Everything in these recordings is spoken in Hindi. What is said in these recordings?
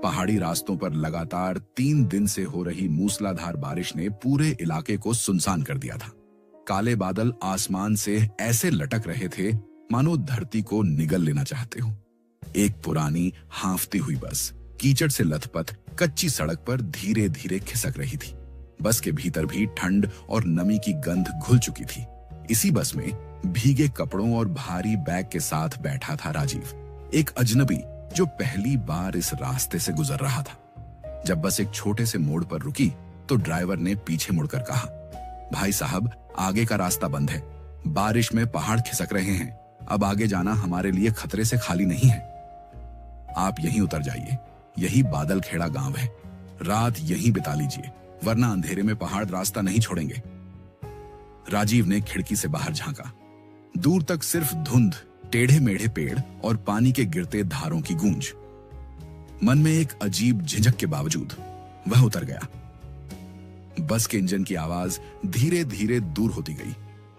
पहाड़ी रास्तों पर लगातार 3 दिन से हो रही मूसलाधार बारिश ने पूरे इलाके को सुनसान कर दिया था। काले बादल आसमान से ऐसे लटक रहे थे मानो धरती को निगल लेना चाहते हो। एक पुरानी हांफती हुई बस कीचड़ से लथपथ कच्ची सड़क पर धीरे धीरे खिसक रही थी। बस के भीतर भी ठंड और नमी की गंध घुल चुकी थी। इसी बस में भीगे कपड़ों और भारी बैग के साथ बैठा था राजीव, एक अजनबी जो पहली बार इस रास्ते से गुजर रहा था। जब बस एक छोटे से मोड़ पर रुकी तो ड्राइवर ने पीछे मुड़कर कहा, भाई साहब, आगे का रास्ता बंद है, बारिश में पहाड़ खिसक रहे हैं, अब आगे जाना हमारे लिए खतरे से खाली नहीं है। आप यहीं उतर जाइए, यही बादल खेड़ा गांव है, रात यहीं बिता लीजिए, वरना अंधेरे में पहाड़ रास्ता नहीं छोड़ेंगे। राजीव ने खिड़की से बाहर झांका। दूर तक सिर्फ धुंध, टेढ़े मेढ़े पेड़ और पानी के गिरते धारों की गूंज। मन में एक अजीब झिझक के बावजूद वह उतर गया। बस के इंजन की आवाज धीरे धीरे दूर होती गई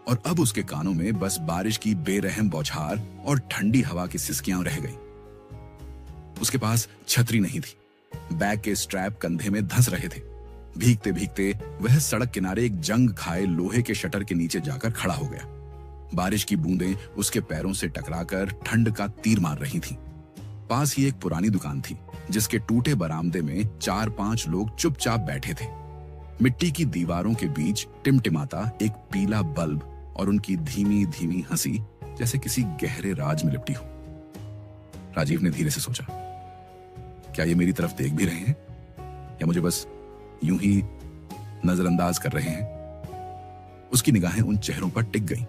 और अब उसके कानों में बस बारिश की बेरहम बौछार और ठंडी हवा की सिसकियां रह गई। उसके पास छतरी नहीं थी, बैग के स्ट्रैप कंधे में धंस रहे थे। भीगते भीगते वह सड़क किनारे एक जंग खाए लोहे के शटर के नीचे जाकर खड़ा हो गया। बारिश की बूंदें उसके पैरों से टकराकर ठंड का तीर मार रही थीं। पास ही एक पुरानी दुकान थी जिसके टूटे बरामदे में 4-5 लोग चुपचाप बैठे थे। मिट्टी की दीवारों के बीच टिमटिमाता एक पीला बल्ब और उनकी धीमी धीमी हंसी जैसे किसी गहरे राज में लिपटी हो। राजीव ने धीरे से सोचा, क्या ये मेरी तरफ देख भी रहे हैं या मुझे बस यूं ही नजरअंदाज कर रहे हैं? उसकी निगाहें उन चेहरों पर टिक गईं।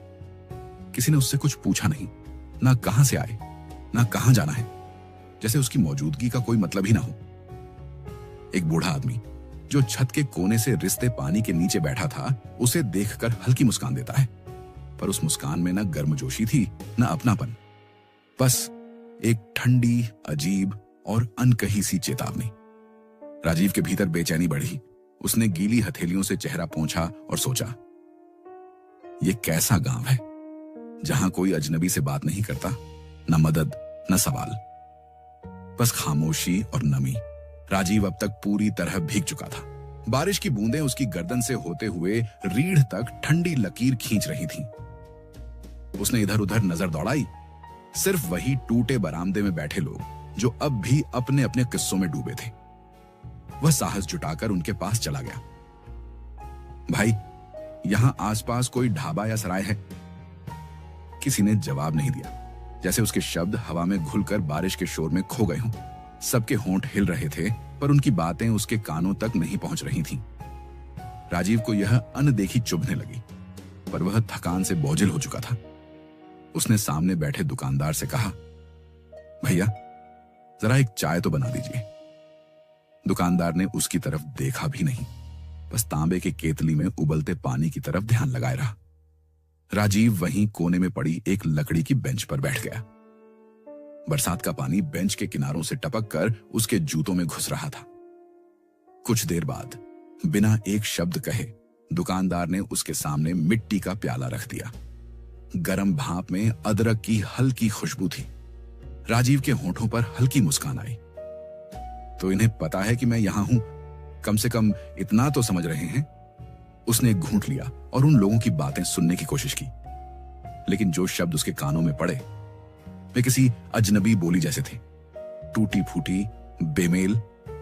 किसी ने उससे कुछ पूछा नहीं, ना कहां से आए, ना कहां जाना है, जैसे उसकी मौजूदगी का कोई मतलब ही ना हो। एक बूढ़ा आदमी जो छत के कोने से रिश्ते पानी के नीचे बैठा था, उसे देखकर हल्की मुस्कान देता है, पर उस मुस्कान में न गर्मजोशी थी न अपनापन, बस एक ठंडी, अजीब और अनकही सी चेतावनी। राजीव के भीतर बेचैनी बढ़ी। उसने गीली हथेलियों से चेहरा पोंछा और सोचा, ये कैसा गांव है जहां कोई अजनबी से बात नहीं करता, न मदद न सवाल, बस खामोशी और नमी। राजीव अब तक पूरी तरह भीग चुका था। बारिश की बूंदें उसकी गर्दन से होते हुए रीढ़ तक ठंडी लकीर खींच रही थीं। उसने इधर उधर नजर दौड़ाई। सिर्फ वही टूटे बरामदे में बैठे लोग जो अब भी अपने अपने किस्सों में डूबे थे। वह साहस जुटाकर उनके पास चला गया। भाई, यहां आसपास कोई ढाबा या सराय है? किसी ने जवाब नहीं दिया, जैसे उसके शब्द हवा में घुलकर बारिश के शोर में खो गए हों। सबके होंठ हिल रहे थे, पर उनकी बातें उसके कानों तक नहीं पहुंच रही थीं। राजीव को यह अनदेखी चुभने लगी, पर वह थकान से बोझिल हो चुका था। उसने सामने बैठे दुकानदार से कहा, भैया, जरा एक चाय तो बना दीजिए। दुकानदार ने उसकी तरफ देखा भी नहीं, बस तांबे के केतली में उबलते पानी की तरफ ध्यान लगाए रहा। राजीव वहीं कोने में पड़ी एक लकड़ी की बेंच पर बैठ गया। बरसात का पानी बेंच के किनारों से टपक कर उसके जूतों में घुस रहा था। कुछ देर बाद बिना एक शब्द कहे दुकानदार ने उसके सामने मिट्टी का प्याला रख दिया। गरम भाप में अदरक की हल्की खुशबू थी। राजीव के होंठों पर हल्की मुस्कान आई। तो इन्हें पता है कि मैं यहां हूं, कम से कम इतना तो समझ रहे हैं। उसने एक घूंट लिया और उन लोगों की बातें सुनने की कोशिश की, लेकिन जो शब्द उसके कानों में पड़े वे किसी अजनबी बोली जैसे थे, टूटी फूटी, बेमेल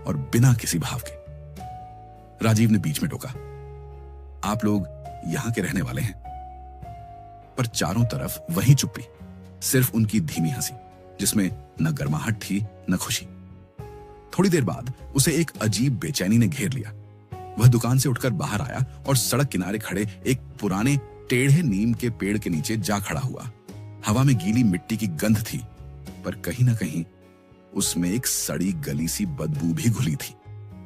और बिना किसी भाव के। राजीव ने बीच में टोका, आप लोग यहां के रहने वाले हैं? पर चारों तरफ वही चुप्पी, सिर्फ उनकी धीमी हंसी जिसमें न गर्माहट थी न खुशी। थोड़ी देर बाद उसे एक अजीब बेचैनी ने घेर लिया। वह दुकान से उठकर बाहर आया और सड़क किनारे खड़े एक पुराने टेढ़े नीम के पेड़ के नीचे जा खड़ा हुआ। हवा में गीली मिट्टी की गंध थी, पर कहीं ना कहीं उसमें एक सड़ी गली सी बदबू भी घुली थी।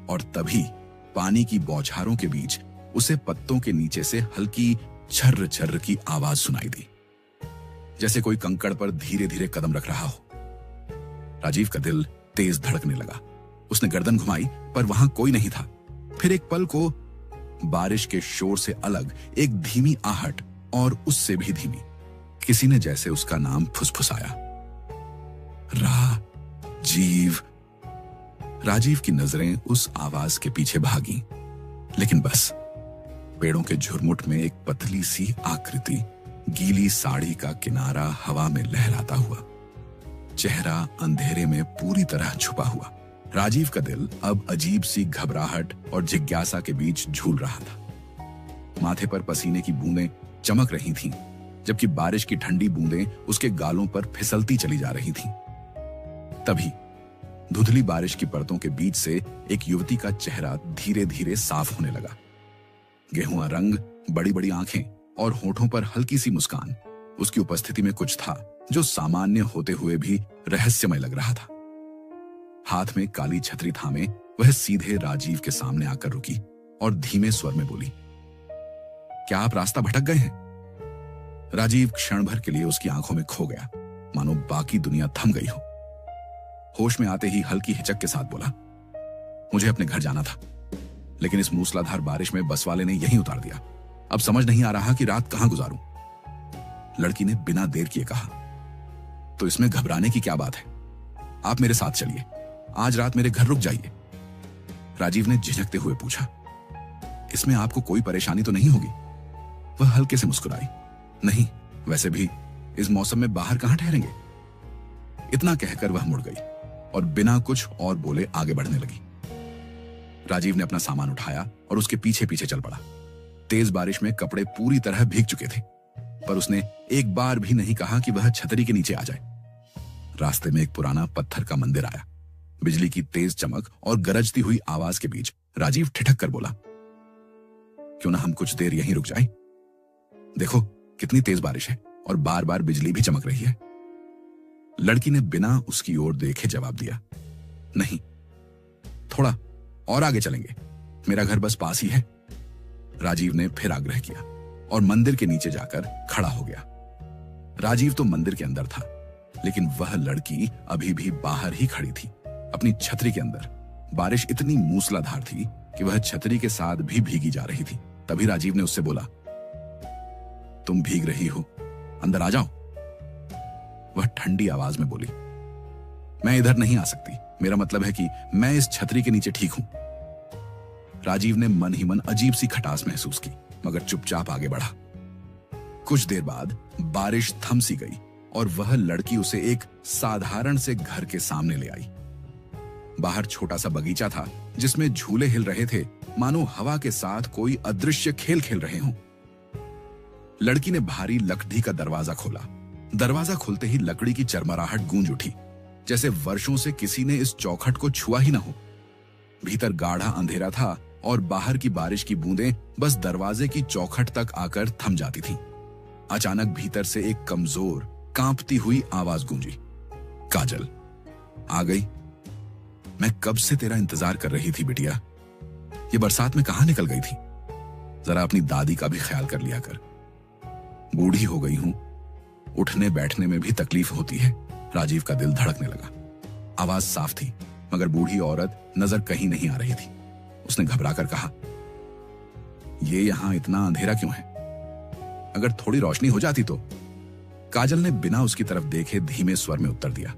और तभी पानी की बौछारों के बीच उसे पत्तों के नीचे से हल्की छर्र छर्र की आवाज सुनाई दी, जैसे कोई कंकड़ पर धीरे धीरे कदम रख रहा हो। राजीव का दिल तेज धड़कने लगा। उसने गर्दन घुमाई, पर वहां कोई नहीं था। फिर एक पल को बारिश के शोर से अलग एक धीमी आहट, और उससे भी धीमी, किसी ने जैसे उसका नाम फुसफुसाया, राजीव। राजीव की नजरें उस आवाज के पीछे भागी, लेकिन बस पेड़ों के झुरमुट में एक पतली सी आकृति, गीली साड़ी का किनारा हवा में लहराता हुआ, चेहरा अंधेरे में पूरी तरह छुपा हुआ। राजीव का दिल अब अजीब सी घबराहट और जिज्ञासा के बीच झूल रहा था। माथे पर पसीने की बूंदें चमक रही थीं, जबकि बारिश की ठंडी बूंदें उसके गालों पर फिसलती चली जा रही थीं। तभी धुंधली बारिश की परतों के बीच से एक युवती का चेहरा धीरे धीरे साफ होने लगा। गेहुआ रंग, बड़ी बड़ी आंखें और होठों पर हल्की सी मुस्कान। उसकी उपस्थिति में कुछ था जो सामान्य होते हुए भी रहस्यमय लग रहा था। हाथ में काली छतरी थामे वह सीधे राजीव के सामने आकर रुकी और धीमे स्वर में बोली, क्या आप रास्ता भटक गए हैं? राजीव क्षण भर के लिए उसकी आंखों में खो गया, मानो बाकी दुनिया थम गई हो। होश में आते ही हल्की हिचक के साथ बोला, मुझे अपने घर जाना था, लेकिन इस मूसलाधार बारिश में बस वाले ने यहीं उतार दिया। अब समझ नहीं आ रहा कि रात कहां गुजारूं। लड़की ने बिना देर किए कहा, तो इसमें घबराने की क्या बात है? आप मेरे साथ चलिए, आज रात मेरे घर रुक जाइए। राजीव ने झिझकते हुए पूछा, इसमें आपको कोई परेशानी तो नहीं होगी? वह हल्के से मुस्कुराई, नहीं, वैसे भी इस मौसम में बाहर कहां ठहरेंगे। इतना कहकर वह मुड़ गई और बिना कुछ और बोले आगे बढ़ने लगी। राजीव ने अपना सामान उठाया और उसके पीछे पीछे चल पड़ा। तेज बारिश में कपड़े पूरी तरह भीग चुके थे, पर उसने एक बार भी नहीं कहा कि वह छतरी के नीचे आ जाए। रास्ते में एक पुराना पत्थर का मंदिर आया। बिजली की तेज चमक और गरजती हुई आवाज के बीच राजीव ठिठक कर बोला, क्यों ना हम कुछ देर यहीं रुक जाएं? देखो कितनी तेज बारिश है और बार बार बिजली भी चमक रही है। लड़की ने बिना उसकी ओर देखे जवाब दिया, नहीं, थोड़ा और आगे चलेंगे, मेरा घर बस पास ही है। राजीव ने फिर आग्रह किया और मंदिर के नीचे जाकर खड़ा हो गया। राजीव तो मंदिर के अंदर था, लेकिन वह लड़की अभी भी बाहर ही खड़ी थी, अपनी छतरी के अंदर। बारिश इतनी मूसलाधार थी कि वह छतरी के साथ भी भीगी जा रही थी। तभी राजीव ने उससे बोला, तुम भीग रही हो, अंदर आ जाओ। वह ठंडी आवाज में बोली, मैं इधर नहीं आ सकती, मेरा मतलब है कि मैं इस छतरी के नीचे ठीक हूं। राजीव ने मन ही मन अजीब सी खटास महसूस की, मगर चुपचाप आगे बढ़ा। कुछ देर बाद बारिश थम सी गई और वह लड़की उसे एक साधारण से घर के सामने ले आई। बाहर छोटा सा बगीचा था जिसमें झूले हिल रहे थे, मानो हवा के साथ कोई अदृश्य खेल खेल रहे हों। लड़की ने भारी लकड़ी का दरवाजा खोला। दरवाजा खुलते ही लकड़ी की चरमराहट गूंज उठी, जैसे वर्षों से किसी ने इस चौखट को छुआ ही ना हो। भीतर गाढ़ा अंधेरा था और बाहर की बारिश की बूंदें बस दरवाजे की चौखट तक आकर थम जाती थीं। अचानक भीतर से एक कमजोर, कांपती हुई आवाज गूंजी, काजल, आ गई? मैं कब से तेरा इंतजार कर रही थी बिटिया। ये बरसात में कहां निकल गई थी? जरा अपनी दादी का भी ख्याल कर लिया कर। बूढ़ी हो गई हूं, उठने बैठने में भी तकलीफ होती है। राजीव का दिल धड़कने लगा। आवाज साफ थी, मगर बूढ़ी औरत नजर कहीं नहीं आ रही थी। उसने घबराकर कहा, ये यहां इतना अंधेरा क्यों है? अगर थोड़ी रोशनी हो जाती तो। काजल ने बिना उसकी तरफ देखे धीमे स्वर में उत्तर दिया,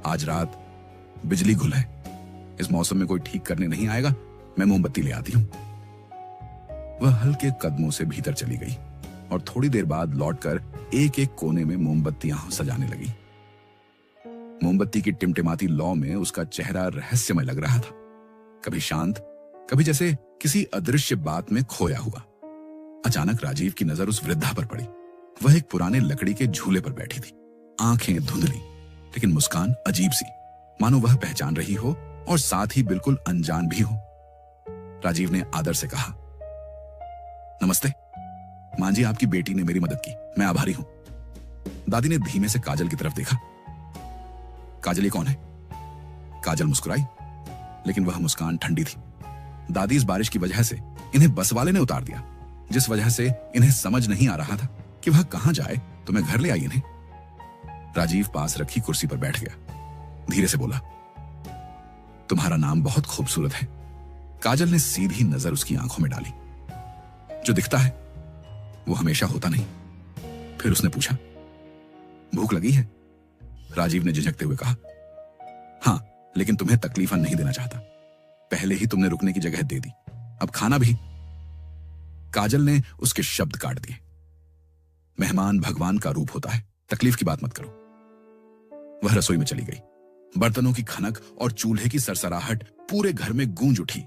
आज रात बिजली गुल है, इस मौसम में कोई ठीक करने नहीं आएगा, मैं मोमबत्ती ले आती हूं। वह हल्के कदमों से भीतर चली गई और थोड़ी देर बाद लौटकर एक एक कोने में मोमबत्तियां सजाने लगी। मोमबत्ती की टिमटिमाती लौ में उसका चेहरा रहस्यमय लग रहा था, कभी शांत, कभी जैसे किसी अदृश्य बात में खोया हुआ। अचानक राजीव की नजर उस वृद्धा पर पड़ी। वह एक पुराने लकड़ी के झूले पर बैठी थी, आंखें धुंधली, लेकिन मुस्कान अजीब सी, मानो वह पहचान रही हो और साथ ही बिल्कुल अनजान भी हो। राजीव ने आदर से कहा, नमस्ते मां जी, आपकी बेटी ने मेरी मदद की, मैं आभारी हूं। दादी ने धीमे से काजल की तरफ देखा। काजल ये कौन है? काजल मुस्कुराई, लेकिन वह मुस्कान ठंडी थी। दादी, इस बारिश की वजह से इन्हें बस वाले ने उतार दिया, जिस वजह से इन्हें समझ नहीं आ रहा था कि वह कहां जाए, तो मैं घर ले आई इन्हें। राजीव पास रखी कुर्सी पर बैठ गया, धीरे से बोला, तुम्हारा नाम बहुत खूबसूरत है। काजल ने सीधी नजर उसकी आंखों में डाली। जो दिखता है वो हमेशा होता नहीं। फिर उसने पूछा, भूख लगी है? राजीव ने झिझकते हुए कहा, हाँ, लेकिन तुम्हें तकलीफा नहीं देना चाहता। पहले ही तुमने रुकने की जगह दे दी, अब खाना भी। काजल ने उसके शब्द काट दिए। मेहमान भगवान का रूप होता है, तकलीफ की बात मत करो। वह रसोई में चली गई। बर्तनों की खनक और चूल्हे की सरसराहट पूरे घर में गूंज उठी।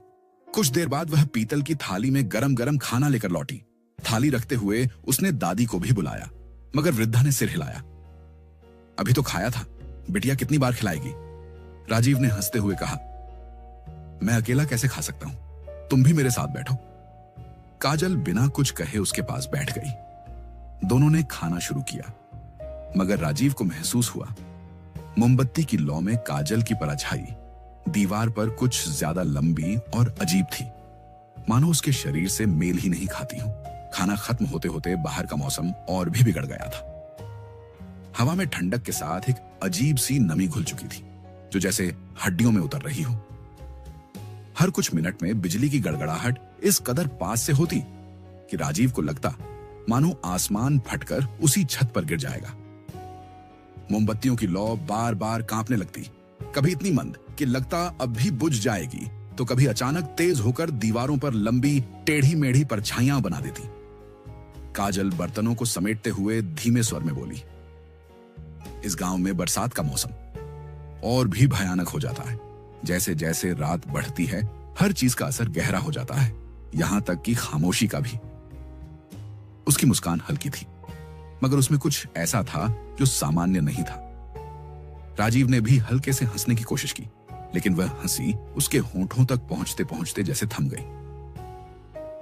कुछ देर बाद वह पीतल की थाली में गरम गरम खाना लेकर लौटी। थाली रखते हुए उसने दादी को भी बुलाया, मगर वृद्धा ने सिर हिलाया। अभी तो खाया था, बिटिया कितनी बार खिलाएगी? राजीव ने हंसते हुए कहा, मैं अकेला कैसे खा सकता हूं, तुम भी मेरे साथ बैठो। काजल बिना कुछ कहे उसके पास बैठ गई। दोनों ने खाना शुरू किया, मगर राजीव को महसूस हुआ मोमबत्ती की लौ में काजल की परछाई दीवार पर कुछ ज्यादा लंबी और अजीब थी, मानो उसके शरीर से मेल ही नहीं खाती हो। खाना खत्म होते होते बाहर का मौसम और भी बिगड़ गया था। हवा में ठंडक के साथ एक अजीब सी नमी घुल चुकी थी, जो जैसे हड्डियों में उतर रही हो। हर कुछ मिनट में बिजली की गड़गड़ाहट इस कदर पास से होती कि राजीव को लगता मानो आसमान फटकर उसी छत पर गिर जाएगा। मोमबत्तियों की लौ बार बार कांपने लगती, कभी इतनी मंद कि लगता अब भी बुझ जाएगी, तो कभी अचानक तेज होकर दीवारों पर लंबी टेढ़ी मेढ़ी परछाइयां बना देती। काजल बर्तनों को समेटते हुए धीमे स्वर में बोली, इस गांव में बरसात का मौसम और भी भयानक हो जाता है। जैसे जैसे रात बढ़ती है, हर चीज का असर गहरा हो जाता है, यहां तक कि खामोशी का भी। उसकी मुस्कान हल्की थी, मगर उसमें कुछ ऐसा था जो सामान्य नहीं था। राजीव ने भी हल्के से हंसने की कोशिश की, लेकिन वह हंसी उसके होंठों तक पहुंचते पहुंचते जैसे थम गई।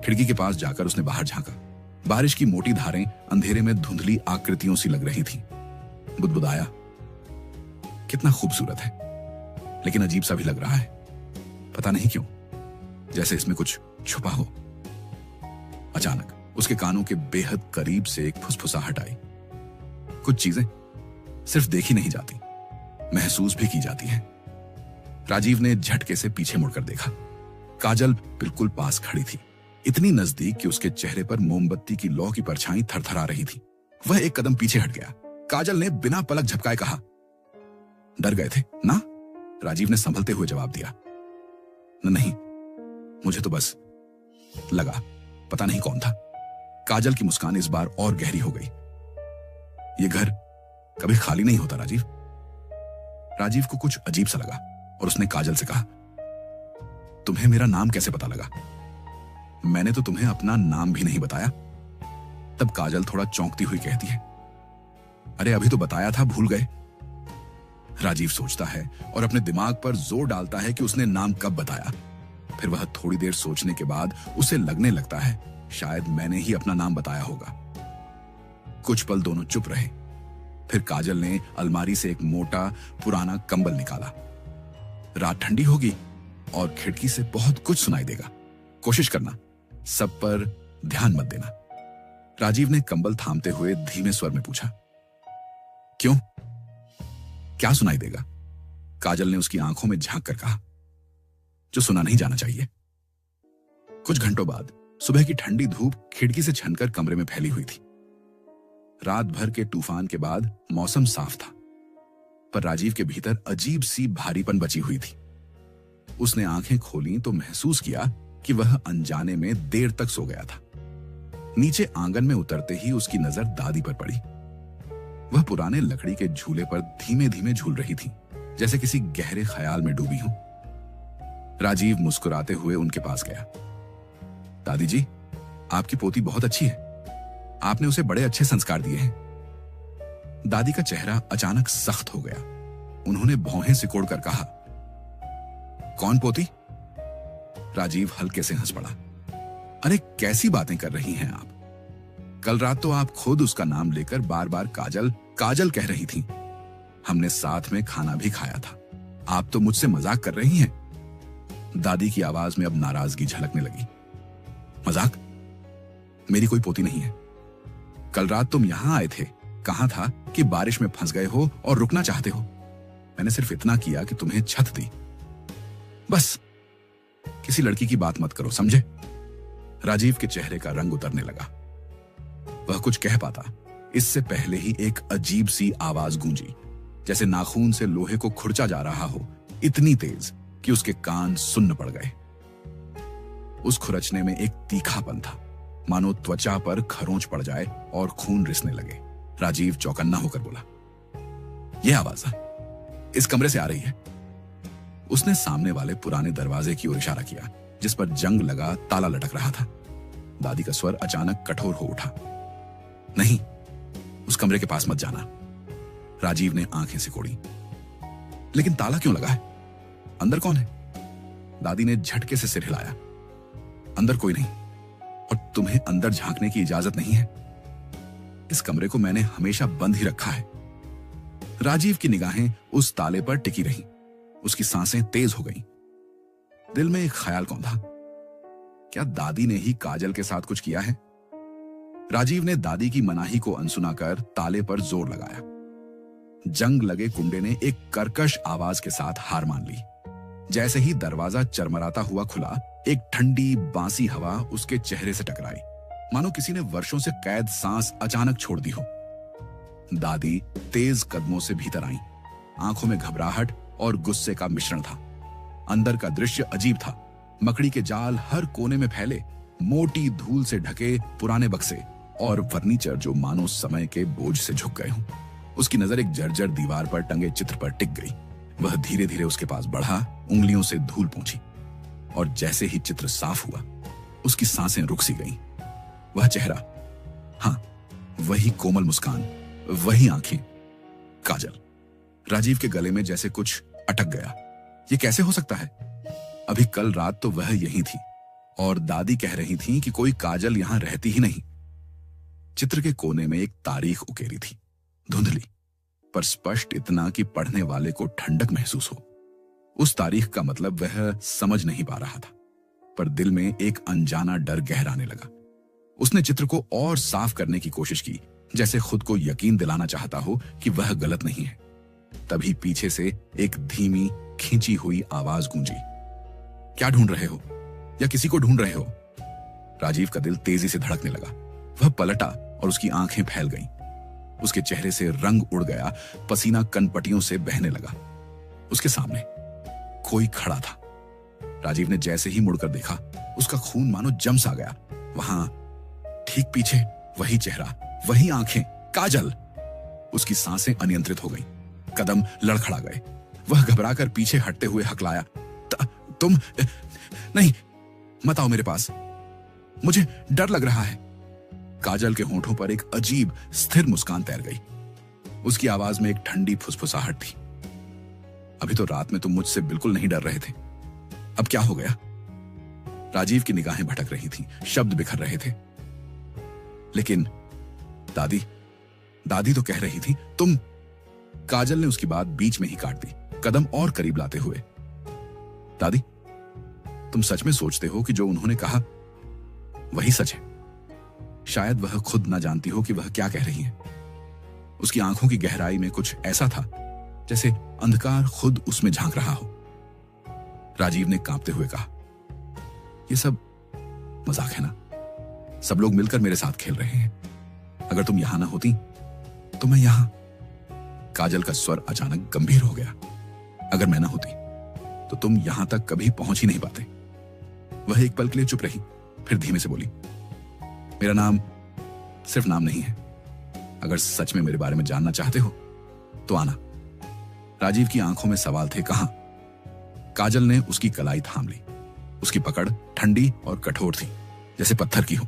खिड़की के पास जाकर उसने बाहर झांका। बारिश की मोटी धारें अंधेरे में धुंधली आकृतियों सी लग रही थीं। बुदबुदाया, कितना खूबसूरत है, लेकिन अजीब सा भी लग रहा है। पता नहीं क्यों, जैसे इसमें कुछ छुपा हो। अचानक उसके कानों के बेहद करीब से एक फुसफुसाहट आई। कुछ चीजें सिर्फ देखी नहीं जाती, महसूस भी की जाती हैं। राजीव ने झटके से पीछे मुड़कर देखा। काजल बिल्कुल पास खड़ी थी, इतनी नजदीक कि उसके चेहरे पर मोमबत्ती की लौ की परछाई थरथरा रही थी। वह एक कदम पीछे हट गया। काजल ने बिना पलक झपकाए कहा, डर गए थे ना? राजीव ने संभलते हुए जवाब दिया, नहीं, मुझे तो बस लगा, पता नहीं कौन था। काजल की मुस्कान इस बार और गहरी हो गई। यह घर कभी खाली नहीं होता राजीव। राजीव को कुछ अजीब सा लगा और उसने काजल से कहा, तुम्हें मेरा नाम कैसे पता लगा? मैंने तो तुम्हें अपना नाम भी नहीं बताया। तब काजल थोड़ा चौंकती हुई कहती है, अरे अभी तो बताया था, भूल गए। राजीव सोचता है और अपने दिमाग पर जोर डालता है कि उसने नाम कब बताया। फिर वह थोड़ी देर सोचने के बाद उसे लगने लगता है शायद मैंने ही अपना नाम बताया होगा। कुछ पल दोनों चुप रहे। फिर काजल ने अलमारी से एक मोटा पुराना कंबल निकाला। रात ठंडी होगी और खिड़की से बहुत कुछ सुनाई देगा, कोशिश करना, सब पर ध्यान मत देना। राजीव ने कंबल थामते हुए धीमे स्वर में पूछा, क्यों, क्या सुनाई देगा? काजल ने उसकी आंखों में झांक कर कहा, जो सुना नहीं जाना चाहिए। कुछ घंटों बाद सुबह की ठंडी धूप खिड़की से छनकर कमरे में फैली हुई थी। रात भर के तूफान के बाद मौसम साफ था, पर राजीव के भीतर अजीब सी भारीपन बची हुई थी। उसने आंखें खोली तो महसूस किया कि वह अनजाने में देर तक सो गया था। नीचे आंगन में उतरते ही उसकी नजर दादी पर पड़ी। वह पुराने लकड़ी के झूले पर धीमे धीमे झूल रही थी, जैसे किसी गहरे ख्याल में डूबी हो। राजीव मुस्कुराते हुए उनके पास गया। दादी जी, आपकी पोती बहुत अच्छी है, आपने उसे बड़े अच्छे संस्कार दिए हैं। दादी का चेहरा अचानक सख्त हो गया। उन्होंने भौहें सिकोड़कर कहा, कौन पोती? राजीव हल्के से हंस पड़ा। अरे कैसी बातें कर रही हैं आप? कल रात तो आप खुद उसका नाम लेकर बार बार काजल काजल कह रही थी। हमने साथ में खाना भी खाया था। आप तो मुझसे मजाक कर रही हैं। दादी की आवाज में अब नाराजगी झलकने लगी। मजाक? मेरी कोई पोती नहीं है। कल रात तुम यहां आए थे, कहा था कि बारिश में फंस गए हो और रुकना चाहते हो। मैंने सिर्फ इतना किया कि तुम्हें छत दी, बस। किसी लड़की की बात मत करो, समझे? राजीव के चेहरे का रंग उतरने लगा। वह कुछ कह पाता इससे पहले ही एक अजीब सी आवाज गूंजी, जैसे नाखून से लोहे को खुरचा जा रहा हो इतनी तेज कि उसके कान सुन्न पड़ गए। उस खुरचने में एक तीखापन था, मानो त्वचा पर खरोंच पड़ जाए और खून रिसने लगे। राजीव चौकन्ना होकर बोला, यह आवाज इस कमरे से आ रही है। उसने सामने वाले पुराने दरवाजे की ओर इशारा किया, जिस पर जंग लगा ताला लटक रहा था। दादी का स्वर अचानक कठोर हो उठा। नहीं, उस कमरे के पास मत जाना। राजीव ने आंखें सिकोड़ी। लेकिन ताला क्यों लगा है? अंदर कौन है? दादी ने झटके से सिर हिलाया। अंदर कोई नहीं, और तुम्हें अंदर झांकने की इजाजत नहीं है। इस कमरे को मैंने हमेशा बंद ही रखा है। राजीव की निगाहें उस ताले पर टिकी रहीं। उसकी सांसें तेज हो गईं। दिल में एक ख्याल कौन था? क्या दादी ने ही काजल के साथ कुछ किया है? राजीव ने दादी की मनाही को अनसुना कर ताले पर जोर लगाया। जंग लगे कुंडे ने एक कर्कश आवाज के साथ हार मान ली। जैसे ही दरवाजा चरमराता हुआ खुला, एक ठंडी बांसी हवा उसके चेहरे से टकराई, मानो किसी ने वर्षों से कैद सांस अचानक छोड़ दी हो। दादी तेज कदमों से भीतर आईं। आंखों में घबराहट और गुस्से का मिश्रण था। अंदर का दृश्य अजीब था। मकड़ी के जाल हर कोने में फैले, मोटी धूल से ढके पुराने बक्से और फर्नीचर जो मानो समय के बोझ से झुक गए हों। उसकी नजर एक जर्जर दीवार पर टंगे चित्र पर टिक गई। वह धीरे धीरे उसके पास बढ़ा, उंगलियों से धूल पोंछी, और जैसे ही चित्र साफ हुआ, उसकी सांसें रुक सी गईं। वह चेहरा, हाँ, वही कोमल मुस्कान, वही आंखें, काजल। राजीव के गले में जैसे कुछ अटक गया। ये कैसे हो सकता है? अभी कल रात तो वह यहीं थी, और दादी कह रही थी कि कोई काजल यहां रहती ही नहीं। चित्र के कोने में एक तारीख उकेरी थी, धुंधली पर स्पष्ट इतना कि पढ़ने वाले को ठंडक महसूस हो। उस तारीख का मतलब वह समझ नहीं पा रहा था, पर दिल में एक अनजाना डर गहराने लगा। उसने चित्र को और साफ करने की कोशिश की, जैसे खुद को यकीन दिलाना चाहता हो कि वह गलत नहीं है। तभी पीछे से एक धीमी खींची हुई आवाज गूंजी। क्या ढूंढ रहे हो, या किसी को ढूंढ रहे हो? राजीव का दिल तेजी से धड़कने लगा। वह पलटा और उसकी आंखें फैल गईं। उसके चेहरे से रंग उड़ गया, पसीना कनपटियों से बहने लगा। उसके सामने कोई खड़ा था। राजीव ने जैसे ही मुड़कर देखा, उसका खून मानो जम सा गया। वहां ठीक पीछे वही चेहरा, वही आंखें, काजल। उसकी सांसें अनियंत्रित हो गईं, कदम लड़खड़ा गए। वह घबराकर पीछे हटते हुए हकलाया, तुम नहीं, मत आओ मेरे पास, मुझे डर लग रहा है। काजल के होंठों पर एक अजीब स्थिर मुस्कान तैर गई। उसकी आवाज में एक ठंडी फुसफुसाहट थी। अभी तो रात में तुम मुझसे बिल्कुल नहीं डर रहे थे, अब क्या हो गया? राजीव की निगाहें भटक रही थीं, शब्द बिखर रहे थे। लेकिन दादी तो कह रही थी तुम। काजल ने उसकी बात बीच में ही काट दी, कदम और करीब लाते हुए। दादी, तुम सच में सोचते हो कि जो उन्होंने कहा वही सच है? शायद वह खुद ना जानती हो कि वह क्या कह रही है। उसकी आंखों की गहराई में कुछ ऐसा था जैसे अंधकार खुद उसमें झांक रहा हो। राजीव ने कांपते हुए कहा, यह सब मजाक है ना? सब लोग मिलकर मेरे साथ खेल रहे हैं। अगर तुम यहां ना होती तो मैं यहां। काजल का स्वर अचानक गंभीर हो गया। अगर मैं ना होती तो तुम यहां तक कभी पहुंच ही नहीं पाते। वह एक पल के लिए चुप रही, फिर धीमे से बोली, मेरा नाम सिर्फ नाम नहीं है। अगर सच में मेरे बारे में जानना चाहते हो तो आना। राजीव की आंखों में सवाल थे, कहां? काजल ने उसकी कलाई थाम ली। उसकी पकड़ ठंडी और कठोर थी, जैसे पत्थर की हो।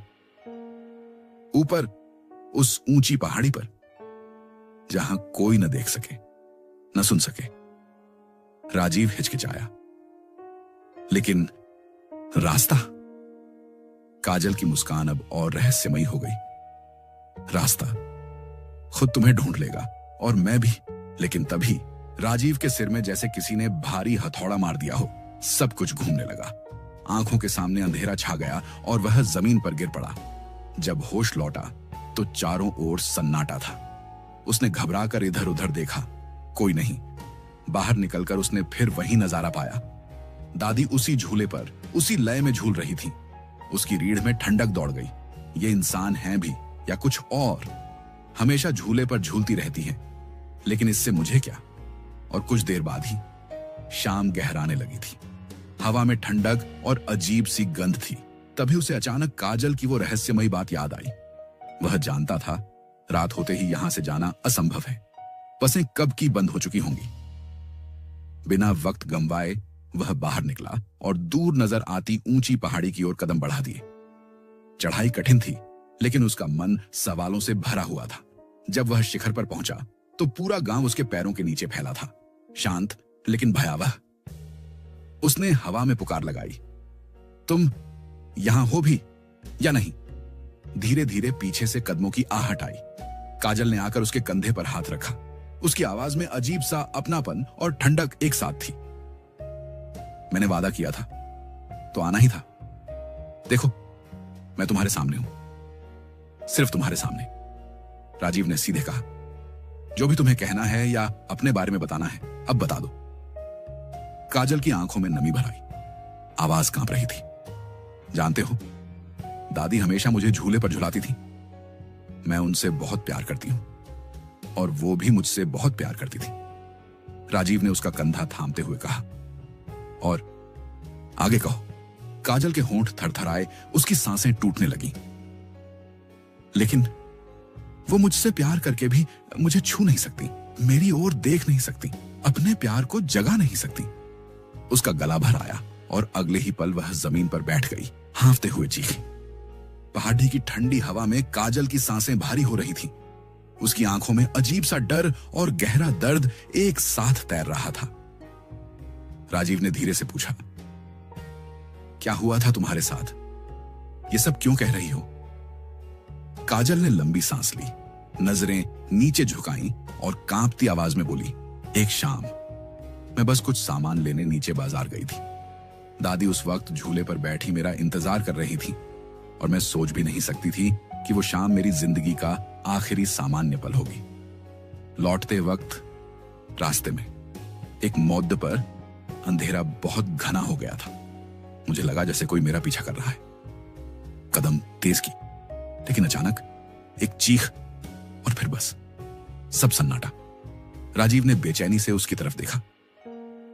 ऊपर उस ऊंची पहाड़ी पर, जहां कोई न देख सके, न सुन सके। राजीव हिचकिचाया, लेकिन रास्ता? काजल की मुस्कान अब और रहस्यमयी हो गई। रास्ता खुद तुम्हें ढूंढ लेगा, और मैं भी। लेकिन तभी राजीव के सिर में जैसे किसी ने भारी हथौड़ा मार दिया हो। सब कुछ घूमने लगा। आंखों के सामने अंधेरा छा गया और वह जमीन पर गिर पड़ा। जब होश लौटा तो चारों ओर सन्नाटा था। उसने घबराकर इधर उधर देखा, कोई नहीं। बाहर निकलकर उसने फिर वही नजारा पाया। दादी उसी झूले पर, उसी लय में झूल रही थी। उसकी रीढ़ में ठंडक दौड़ गई। ये इंसान हैं भी या कुछ और? हमेशा झूले पर झूलती रहती हैं, लेकिन इससे मुझे क्या? और कुछ देर बाद ही शाम गहराने लगी थी। हवा में ठंडक और अजीब सी गंध थी। तभी उसे अचानक काजल की वो रहस्यमयी बात याद आई। वह जानता था रात होते ही यहां से जाना असंभव है। बसें कब की बंद हो चुकी होंगी। बिना वक्त गंवाए वह बाहर निकला और दूर नजर आती ऊंची पहाड़ी की ओर कदम बढ़ा दिए। चढ़ाई कठिन थी, लेकिन उसका मन सवालों से भरा हुआ था। जब वह शिखर पर पहुंचा तो पूरा गांव उसके पैरों के नीचे फैला था, शांत लेकिन भयावह। उसने हवा में पुकार लगाई, तुम यहां हो भी या नहीं? धीरे धीरे पीछे से कदमों की आहट आई। काजल ने आकर उसके कंधे पर हाथ रखा। उसकी आवाज में अजीब सा अपनापन और ठंडक एक साथ थी। मैंने वादा किया था तो आना ही था। देखो, मैं तुम्हारे सामने हूं, सिर्फ तुम्हारे सामने। राजीव ने सीधे कहा, जो भी तुम्हें कहना है या अपने बारे में बताना है, अब बता दो। काजल की आंखों में नमी भर आई, आवाज कांप रही थी। जानते हो, दादी हमेशा मुझे झूले पर झुलाती थी। मैं उनसे बहुत प्यार करती हूं और वो भी मुझसे बहुत प्यार करती थी। राजीव ने उसका कंधा थामते हुए कहा, और आगे कहो। काजल के होंठ थरथराए, उसकी सांसें टूटने लगीं। लेकिन वो मुझसे प्यार करके भी मुझे छू नहीं सकती, मेरी ओर देख नहीं सकती, अपने प्यार को जगा नहीं सकती। उसका गला भर आया और अगले ही पल वह जमीन पर बैठ गई, हांफते हुए चीखी। पहाड़ी की ठंडी हवा में काजल की सांसें भारी हो रही थीं। उसकी आंखों में अजीब सा डर और गहरा दर्द एक साथ तैर रहा था। राजीव ने धीरे से पूछा, क्या हुआ था तुम्हारे साथ? ये सब क्यों कह रही हो? काजल ने लंबी सांस ली, नजरें नीचे झुकाईं और कांपती आवाज में बोली, एक शाम मैं बस कुछ सामान लेने नीचे बाजार गई थी। दादी उस वक्त झूले पर बैठी मेरा इंतजार कर रही थी और मैं सोच भी नहीं सकती थी कि वो शाम मेरी जिंदगी का आखिरी सामान्य पल होगी। लौटते वक्त रास्ते में एक मोड़ पर अंधेरा बहुत घना हो गया था। मुझे लगा जैसे कोई मेरा पीछा कर रहा है। कदम तेज की, लेकिन अचानक एक चीख और फिर बस सब सन्नाटा। राजीव ने बेचैनी से उसकी तरफ देखा।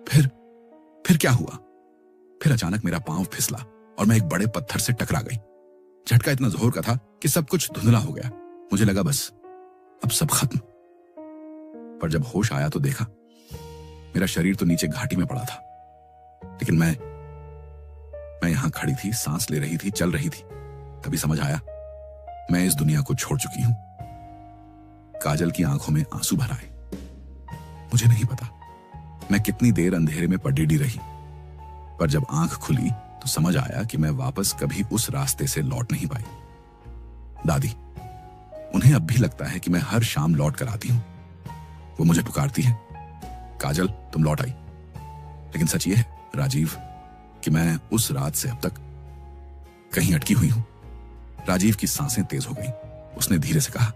फिर क्या हुआ? फिर अचानक मेरा पांव फिसला और मैं एक बड़े पत्थर से टकरा गई। झटका इतना जोर का था कि सब कुछ धुंधला हो गया। मुझे लगा बस अब सब खत्म। पर जब होश आया तो देखा मेरा शरीर तो नीचे घाटी में पड़ा था, लेकिन मैं यहां खड़ी थी, सांस ले रही थी, चल रही थी। तभी समझ आया मैं इस दुनिया को छोड़ चुकी हूं। काजल की आंखों में आंसू भर आए। मुझे नहीं पता मैं कितनी देर अंधेरे में पड़ीडी रही, पर जब आंख खुली तो समझ आया कि मैं वापस कभी उस रास्ते से लौट नहीं पाई। दादी, उन्हें अब भी लगता है कि मैं हर शाम लौट कर आती हूं। वो मुझे पुकारती है, काजल तुम लौट आई। लेकिन सच ये है राजीव कि मैं उस रात से अब तक कहीं अटकी हुई हूं। राजीव की सांसें तेज हो गईं। उसने धीरे से कहा,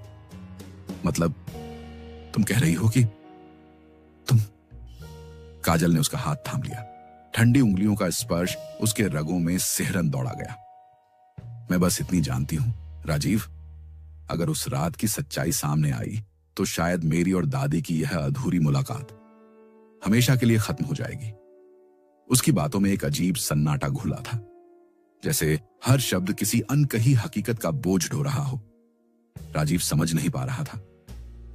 मतलब तुम कह रही हो कि तुम? काजल ने उसका हाथ थाम लिया। ठंडी उंगलियों का स्पर्श उसके रगों में सिहरन दौड़ा गया। मैं बस इतनी जानती हूं राजीव, अगर उस रात की सच्चाई सामने आई तो शायद मेरी और दादी की यह अधूरी मुलाकात हमेशा के लिए खत्म हो जाएगी। उसकी बातों में एक अजीब सन्नाटा घुला था, जैसे हर शब्द किसी अनकही हकीकत का बोझ ढो रहा हो। राजीव समझ नहीं पा रहा था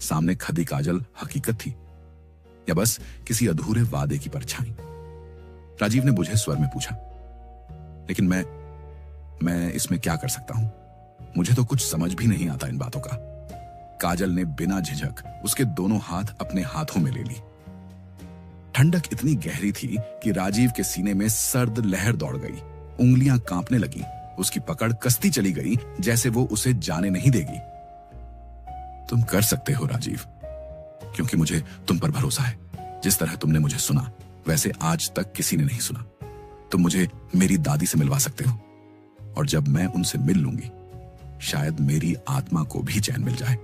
सामने खड़ी काजल हकीकत थी या बस किसी अधूरे वादे की परछाई। राजीव ने बुझे स्वर में पूछा, लेकिन मैं इसमें क्या कर सकता हूं? मुझे तो कुछ समझ भी नहीं आता इन बातों का। काजल ने बिना झिझक उसके दोनों हाथ अपने हाथों में ले ली। ठंडक इतनी गहरी थी कि राजीव के सीने में सर्द लहर दौड़ गई। उंगलियां कांपने लगी। उसकी पकड़ कसती चली गई जैसे वो उसे जाने नहीं देगी। तुम कर सकते हो राजीव, क्योंकि मुझे तुम पर भरोसा है। जिस तरह तुमने मुझे सुना वैसे आज तक किसी ने नहीं सुना। तुम मुझे मेरी दादी से मिलवा सकते हो और जब मैं उनसे मिल लूंगी शायद मेरी आत्मा को भी चैन मिल जाए।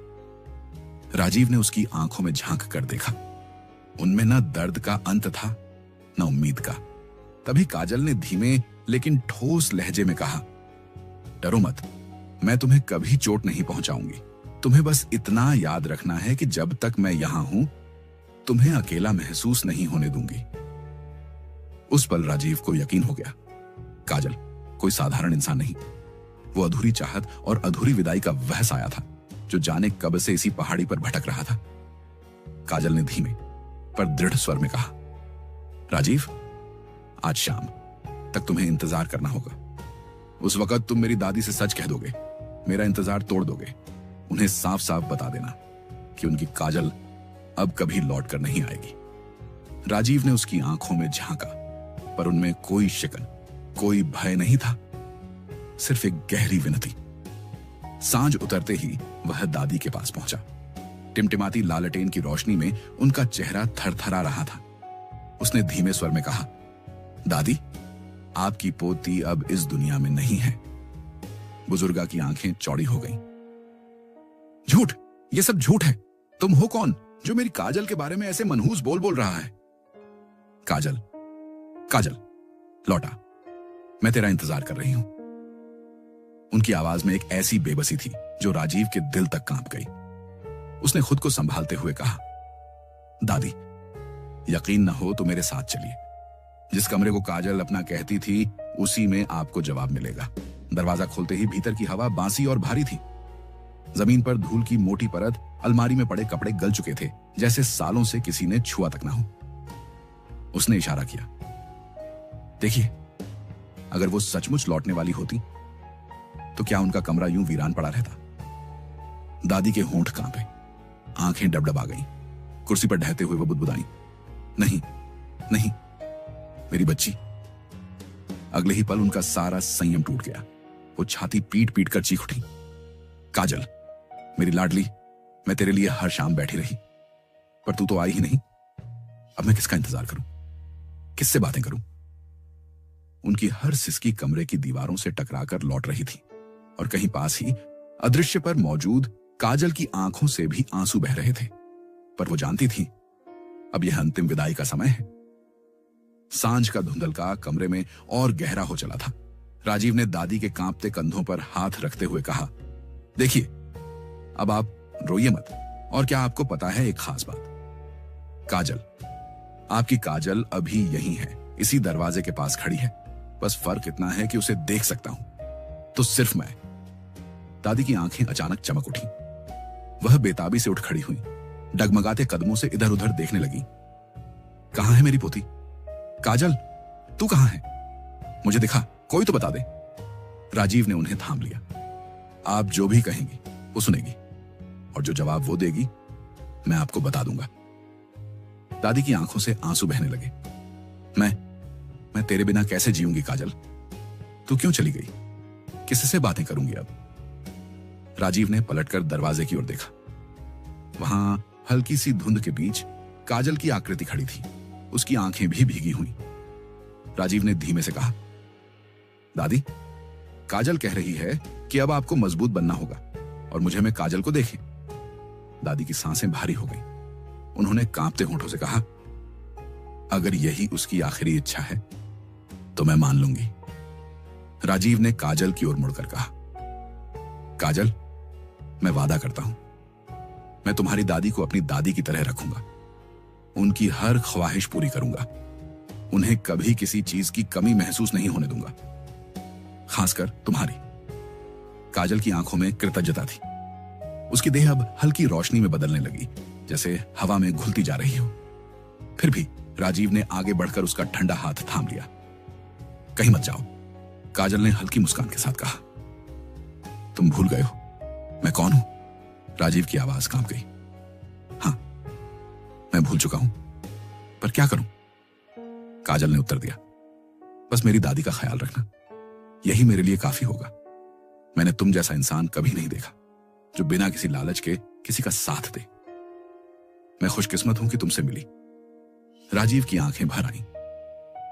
राजीव ने उसकी आंखों में झांक कर देखा। उनमें न दर्द का अंत था न उम्मीद का। तभी काजल ने धीमे लेकिन ठोस लहजे में कहा, डरो मत, मैं तुम्हें कभी चोट नहीं पहुंचाऊंगी। तुम्हें बस इतना याद रखना है कि जब तक मैं यहां हूं तुम्हें अकेला महसूस नहीं होने दूंगी। उस पल राजीव को यकीन हो गया, काजल कोई साधारण इंसान नहीं। वो अधूरी चाहत और अधूरी विदाई का वह साया था जो जाने कब से इसी पहाड़ी पर भटक रहा था। काजल ने धीमे पर दृढ़ स्वर में कहा, राजीव, आज शाम तक तुम्हें इंतजार करना होगा। उस वक्त तुम मेरी दादी से सच कह दोगे, मेरा इंतजार तोड़ दोगे। उन्हें साफ साफ बता देना कि उनकी काजल अब कभी लौट कर नहीं आएगी। राजीव ने उसकी आंखों में झांका, पर उनमें कोई शिकन, कोई भय नहीं था, सिर्फ एक गहरी विनती। सांझ उतरते ही वह दादी के पास पहुंचा। टिमटिमाती लालटेन की रोशनी में उनका चेहरा थरथरा रहा था। उसने धीमे स्वर में कहा, दादी, आपकी पोती अब इस दुनिया में नहीं है। बुजुर्गा की आंखें चौड़ी हो गईं। झूठ, ये सब झूठ है। तुम हो कौन जो मेरी काजल के बारे में ऐसे मनहूस बोल रहा है? काजल, काजल, लौटा, मैं तेरा इंतजार कर रही हूं। उनकी आवाज में एक ऐसी बेबसी थी जो राजीव के दिल तक कांप गई। उसने खुद को संभालते हुए कहा, दादी, यकीन न हो तो मेरे साथ चलिए। जिस कमरे को काजल अपना कहती थी उसी में आपको जवाब मिलेगा। दरवाजा खोलते ही भीतर की हवा बांसी और भारी थी। जमीन पर धूल की मोटी परत, अलमारी में पड़े कपड़े गल चुके थे, जैसे सालों से किसी ने छुआ तक ना हो। उसने इशारा किया, देखिए, अगर वो सचमुच लौटने वाली होती तो क्या उनका कमरा यूं वीरान पड़ा रहता? दादी के होंठ कांपे, आंखें डबडबा गईं। कुर्सी पर ढहते हुए वो बुदबुदाई, नहीं नहीं, मेरी बच्ची। अगले ही पल उनका सारा संयम टूट गया। वो छाती पीट पीट कर चीख उठी, काजल, मेरी लाडली, मैं तेरे लिए हर शाम बैठी रही, पर तू तो आई ही नहीं। अब मैं किसका इंतजार करूं? किससे बातें करूं? उनकी हर सिसकी कमरे की दीवारों से टकराकर लौट रही थी और कहीं पास ही अदृश्य पर मौजूद काजल की आंखों से भी आंसू बह रहे थे। पर वो जानती थी अब यह अंतिम विदाई का समय है। सांझ का धुंधलका कमरे में और गहरा हो चला था। राजीव ने दादी के कांपते कंधों पर हाथ रखते हुए कहा, देखिए, अब आप रोइए मत। और क्या आपको पता है एक खास बात? काजल, आपकी काजल अभी यहीं है, इसी दरवाजे के पास खड़ी है। बस फर्क इतना है कि उसे देख सकता हूं तो सिर्फ मैं। दादी की आंखें अचानक चमक उठी। वह बेताबी से उठ खड़ी हुई, डगमगाते कदमों से इधर उधर देखने लगी। कहां है मेरी पोती? काजल, तू कहां है? मुझे दिखा, कोई तो बता दे। राजीव ने उन्हें थाम लिया। आप जो भी कहेंगी वो सुनेगी, और जो जवाब वो देगी मैं आपको बता दूंगा। दादी की आंखों से आंसू बहने लगे। मैं तेरे बिना कैसे जीऊंगी काजल? तू क्यों चली गई? किससे बातें करूंगी अब? राजीव ने पलटकर दरवाजे की ओर देखा। वहां हल्की सी धुंध के बीच काजल की आकृति खड़ी थी। उसकी आंखें भी भीगी हुई। राजीव ने धीमे से कहा, दादी, काजल कह रही है कि अब आपको मजबूत बनना होगा और मुझे मैं काजल को देखें। दादी की सांसें भारी हो गईं। उन्होंने कांपते होंठों से कहा, अगर यही उसकी आखिरी इच्छा है तो मैं मान लूंगी। राजीव ने काजल की ओर मुड़कर कहा, काजल, मैं वादा करता हूं, मैं तुम्हारी दादी को अपनी दादी की तरह रखूंगा। उनकी हर ख्वाहिश पूरी करूंगा। उन्हें कभी किसी चीज की कमी महसूस नहीं होने दूंगा, खासकर तुम्हारी। काजल की आंखों में कृतज्ञता थी। उसकी देह अब हल्की रोशनी में बदलने लगी, जैसे हवा में घुलती जा रही हो। फिर भी राजीव ने आगे बढ़कर उसका ठंडा हाथ थाम लिया। कहीं मत जाओ, काजल ने हल्की मुस्कान के साथ कहा। तुम भूल गए हो मैं कौन हूं? राजीव की आवाज कांप गई। हां, मैं भूल चुका हूं, पर क्या करूं? काजल ने उत्तर दिया, बस मेरी दादी का ख्याल रखना, यही मेरे लिए काफी होगा। मैंने तुम जैसा इंसान कभी नहीं देखा जो बिना किसी लालच के किसी का साथ दे। मैं खुशकिस्मत हूं कि तुमसे मिली। राजीव की आंखें भर आईं।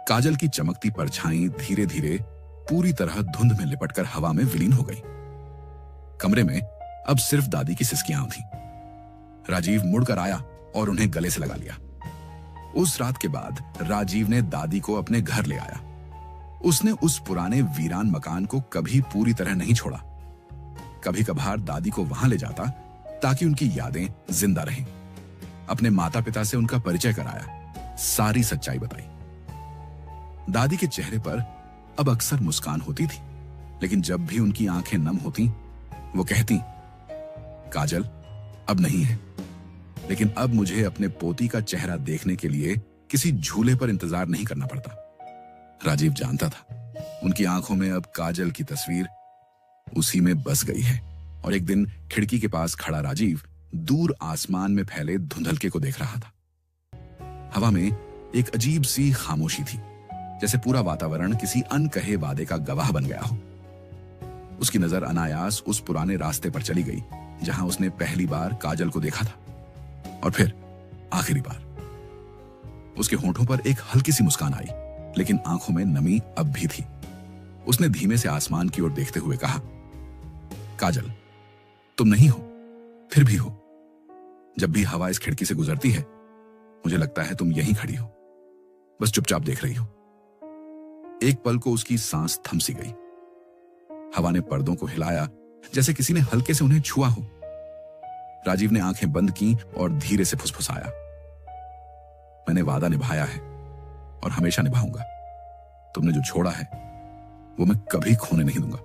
काजल की चमकती परछाई धीरे धीरे पूरी तरह धुंध में लिपटकर हवा में विलीन हो गई। कमरे में अब सिर्फ दादी की सिसकियां थीं। राजीव मुड़कर आया और उन्हें गले से लगा लिया। उस रात के बाद राजीव ने दादी को अपने घर ले आया। उसने उस पुराने वीरान मकान को कभी पूरी तरह नहीं छोड़ा। कभी कभार दादी को वहां ले जाता ताकि उनकी यादें जिंदा रहें। अपने माता पिता से उनका परिचय कराया, सारी सच्चाई बताई। दादी के चेहरे पर अब अक्सर मुस्कान होती थी, लेकिन जब भी उनकी आंखें नम होती वो कहती, काजल अब नहीं है, लेकिन अब मुझे अपने पोती का चेहरा देखने के लिए किसी झूले पर इंतजार नहीं करना पड़ता। राजीव जानता था उनकी आंखों में अब काजल की तस्वीर उसी में बस गई है। और एक दिन खिड़की के पास खड़ा राजीव दूर आसमान में फैले धुंधलके को देख रहा था। हवा में एक अजीब सी खामोशी थी, जैसे पूरा वातावरण किसी अनकहे वादे का गवाह बन गया हो। उसकी नजर अनायास उस पुराने रास्ते पर चली गई जहां उसने पहली बार काजल को देखा था, और फिर आखिरी बार। उसके होंठों पर एक हल्की सी मुस्कान आई, लेकिन आंखों में नमी अब भी थी। उसने धीमे से आसमान की ओर देखते हुए कहा, काजल तुम नहीं हो, फिर भी हो। जब भी हवा इस खिड़की से गुजरती है मुझे लगता है तुम यहीं खड़ी हो, बस चुपचाप देख रही हो। एक पल को उसकी सांस थम सी गई। हवा ने पर्दों को हिलाया जैसे किसी ने हल्के से उन्हें छुआ हो। राजीव ने आंखें बंद की और धीरे से फुसफुसाया, मैंने वादा निभाया है और हमेशा निभाऊंगा। तुमने जो छोड़ा है वो मैं कभी खोने नहीं दूंगा।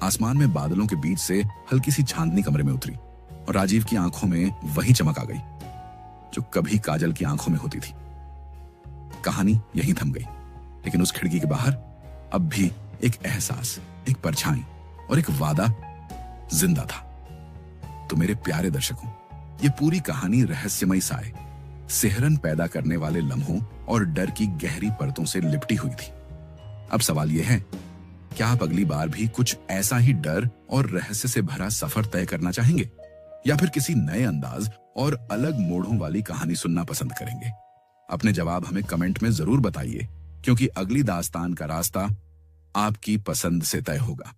आसमान में बादलों के बीच से हल्की सी चांदनी कमरे में उतरी और राजीव की आंखों में वही चमक आ गई जो कभी काजल की आंखों में होती थी। कहानी यहीं थम गई, लेकिन उस खिड़की के बाहर अब भी एक एहसास, एक परछाई और एक वादा जिंदा था। तो मेरे प्यारे दर्शकों, ये पूरी कहानी रहस्यमय साए, सिहरन पैदा करने वाले लम्हों और डर की गहरी परतों से लिपटी हुई थी। अब सवाल यह है, क्या आप अगली बार भी कुछ ऐसा ही डर और रहस्य से भरा सफर तय करना चाहेंगे, या फिर किसी नए अंदाज और अलग मोड़ों वाली कहानी सुनना पसंद करेंगे? अपने जवाब हमें कमेंट में जरूर बताइए, क्योंकि अगली दास्तान का रास्ता आपकी पसंद से तय होगा।